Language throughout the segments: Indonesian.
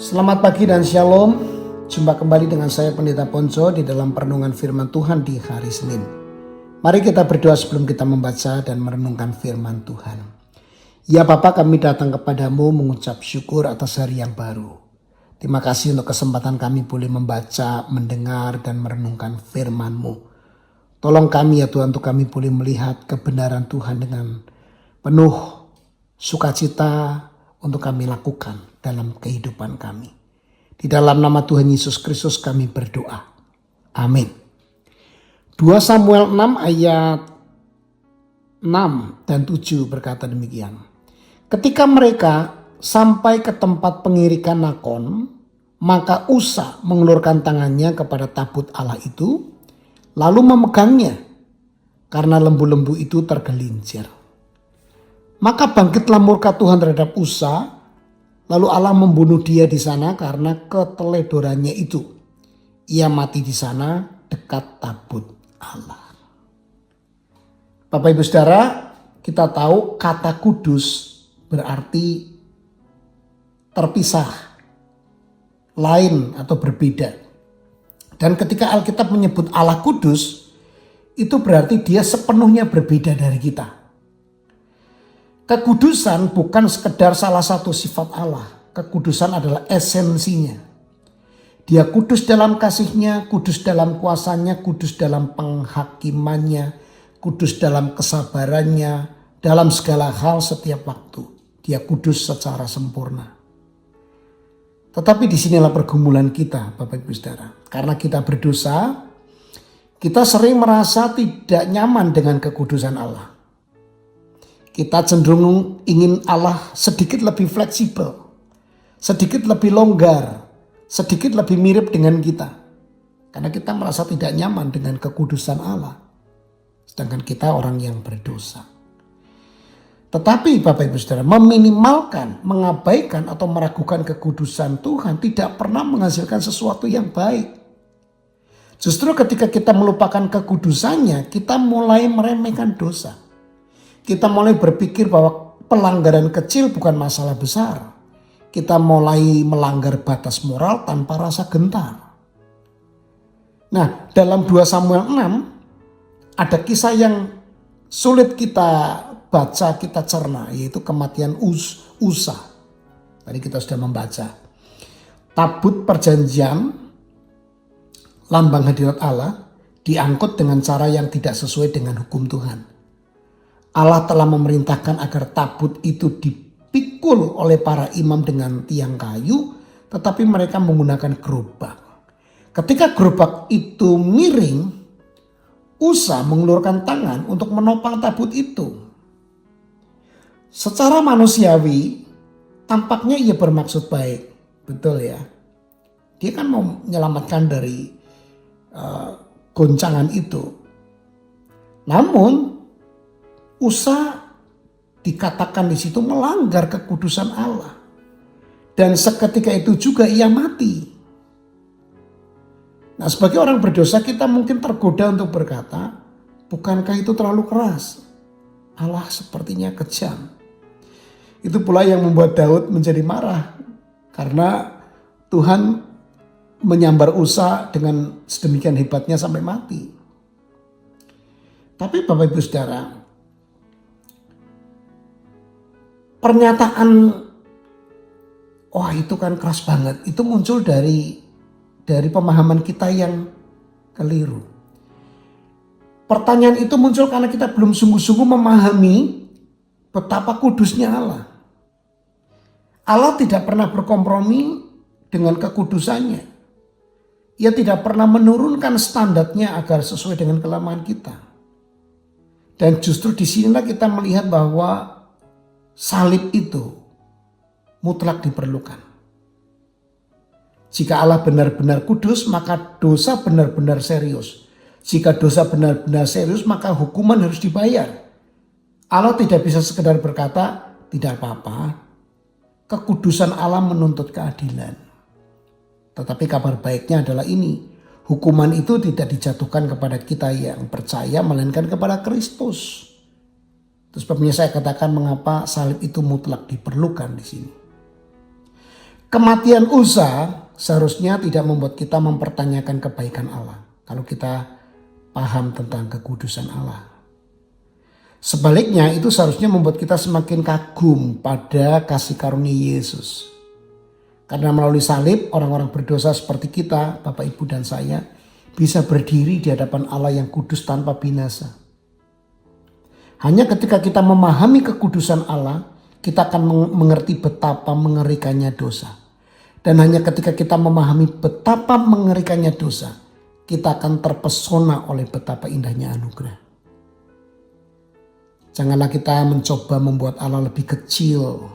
Selamat pagi dan shalom. Jumpa kembali dengan saya Pendeta Ponco di dalam perenungan firman Tuhan di hari Senin. Mari kita berdoa sebelum kita membaca dan merenungkan firman Tuhan. Ya Bapa, kami datang kepadamu mengucap syukur atas hari yang baru. Terima kasih untuk kesempatan kami boleh membaca, mendengar dan merenungkan firman-Mu. Tolong kami ya Tuhan untuk kami boleh melihat kebenaran Tuhan dengan penuh sukacita untuk kami lakukan dalam kehidupan kami. Di dalam nama Tuhan Yesus Kristus kami berdoa. Amin. 2 Samuel 6 ayat 6 dan 7 berkata demikian. Ketika mereka sampai ke tempat pengirikan Nakon, maka Usa mengulurkan tangannya kepada tabut Allah itu, lalu memegangnya karena lembu-lembu itu tergelincir. Maka bangkitlah murka Tuhan terhadap Usa. Lalu Allah membunuh dia di sana karena keteledorannya itu. Ia mati di sana dekat tabut Allah. Bapak Ibu Saudara, kita tahu kata kudus berarti terpisah, lain atau berbeda. Dan ketika Alkitab menyebut Allah kudus, itu berarti dia sepenuhnya berbeda dari kita. Kekudusan bukan sekedar salah satu sifat Allah. Kekudusan adalah esensinya. Dia kudus dalam kasihnya, kudus dalam kuasanya, kudus dalam penghakimannya, kudus dalam kesabarannya, dalam segala hal setiap waktu. Dia kudus secara sempurna. Tetapi disinilah pergumulan kita, Bapak Ibu Saudara. Karena kita berdosa, kita sering merasa tidak nyaman dengan kekudusan Allah. Kita cenderung ingin Allah sedikit lebih fleksibel, sedikit lebih longgar, sedikit lebih mirip dengan kita. Karena kita merasa tidak nyaman dengan kekudusan Allah. Sedangkan kita orang yang berdosa. Tetapi Bapak Ibu Saudara, meminimalkan, mengabaikan atau meragukan kekudusan Tuhan tidak pernah menghasilkan sesuatu yang baik. Justru ketika kita melupakan kekudusannya, kita mulai meremehkan dosa. Kita mulai berpikir bahwa pelanggaran kecil bukan masalah besar. Kita mulai melanggar batas moral tanpa rasa gentar. Nah, dalam 2 Samuel 6 ada kisah yang sulit kita baca, kita cerna, yaitu kematian Usa. Tadi kita sudah membaca. Tabut perjanjian, lambang hadirat Allah, diangkut dengan cara yang tidak sesuai dengan hukum Tuhan. Allah telah memerintahkan agar tabut itu dipikul oleh para imam dengan tiang kayu, tetapi mereka menggunakan gerobak. Ketika gerobak itu miring, Usa mengulurkan tangan untuk menopang tabut itu. Secara manusiawi, tampaknya ia bermaksud baik, betul ya. Dia kan mau menyelamatkan dari goncangan itu. Namun Usa dikatakan di situ melanggar kekudusan Allah. Dan seketika itu juga ia mati. Nah, sebagai orang berdosa kita mungkin tergoda untuk berkata, bukankah itu terlalu keras? Allah sepertinya kejam. Itu pula yang membuat Daud menjadi marah. Karena Tuhan menyambar Usa dengan sedemikian hebatnya sampai mati. Tapi Bapak Ibu Saudara, pernyataan wah itu kan keras banget, itu muncul dari pemahaman kita yang keliru. Pertanyaan itu muncul karena kita belum sungguh-sungguh memahami betapa kudusnya Allah. Allah tidak pernah berkompromi dengan kekudusannya. Ia tidak pernah menurunkan standarnya agar sesuai dengan kelemahan kita. Dan justru disinilah kita melihat bahwa salib itu mutlak diperlukan. Jika Allah benar-benar kudus, maka dosa benar-benar serius. Jika dosa benar-benar serius, maka hukuman harus dibayar. Allah tidak bisa sekedar berkata, tidak apa-apa. Kekudusan Allah menuntut keadilan. Tetapi kabar baiknya adalah ini. Hukuman itu tidak dijatuhkan kepada kita yang percaya, melainkan kepada Kristus. Terus sebabnya saya katakan mengapa salib itu mutlak diperlukan di sini. Kematian Uza seharusnya tidak membuat kita mempertanyakan kebaikan Allah kalau kita paham tentang kekudusan Allah. Sebaliknya itu seharusnya membuat kita semakin kagum pada kasih karunia Yesus. Karena melalui salib orang-orang berdosa seperti kita, Bapak Ibu dan saya, bisa berdiri di hadapan Allah yang kudus tanpa binasa. Hanya ketika kita memahami kekudusan Allah, kita akan mengerti betapa mengerikannya dosa. Dan hanya ketika kita memahami betapa mengerikannya dosa, kita akan terpesona oleh betapa indahnya anugerah. Janganlah kita mencoba membuat Allah lebih kecil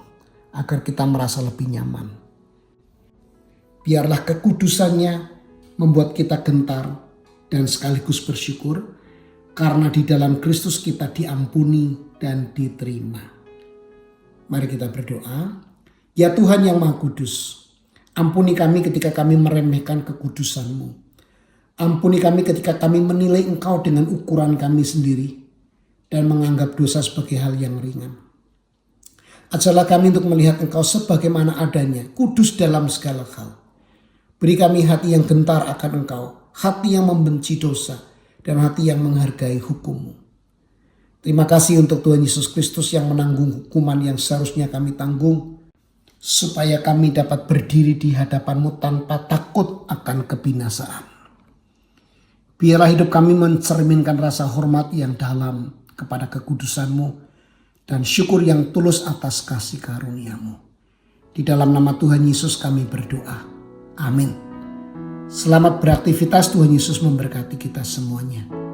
agar kita merasa lebih nyaman. Biarlah kekudusannya membuat kita gentar dan sekaligus bersyukur karena di dalam Kristus kita diampuni dan diterima. Mari kita berdoa. Ya Tuhan yang Maha Kudus, ampuni kami ketika kami meremehkan kekudusan-Mu. Ampuni kami ketika kami menilai Engkau dengan ukuran kami sendiri dan menganggap dosa sebagai hal yang ringan. Ajarlah kami untuk melihat Engkau sebagaimana adanya, kudus dalam segala hal. Beri kami hati yang gentar akan Engkau, hati yang membenci dosa, dan hati yang menghargai hukum-Mu. Terima kasih untuk Tuhan Yesus Kristus yang menanggung hukuman yang seharusnya kami tanggung, supaya kami dapat berdiri di hadapan-Mu tanpa takut akan kebinasaan. Biarlah hidup kami mencerminkan rasa hormat yang dalam kepada kekudusan-Mu dan syukur yang tulus atas kasih karunia-Mu. Di dalam nama Tuhan Yesus kami berdoa. Amin. Selamat beraktivitas, Tuhan Yesus memberkati kita semuanya.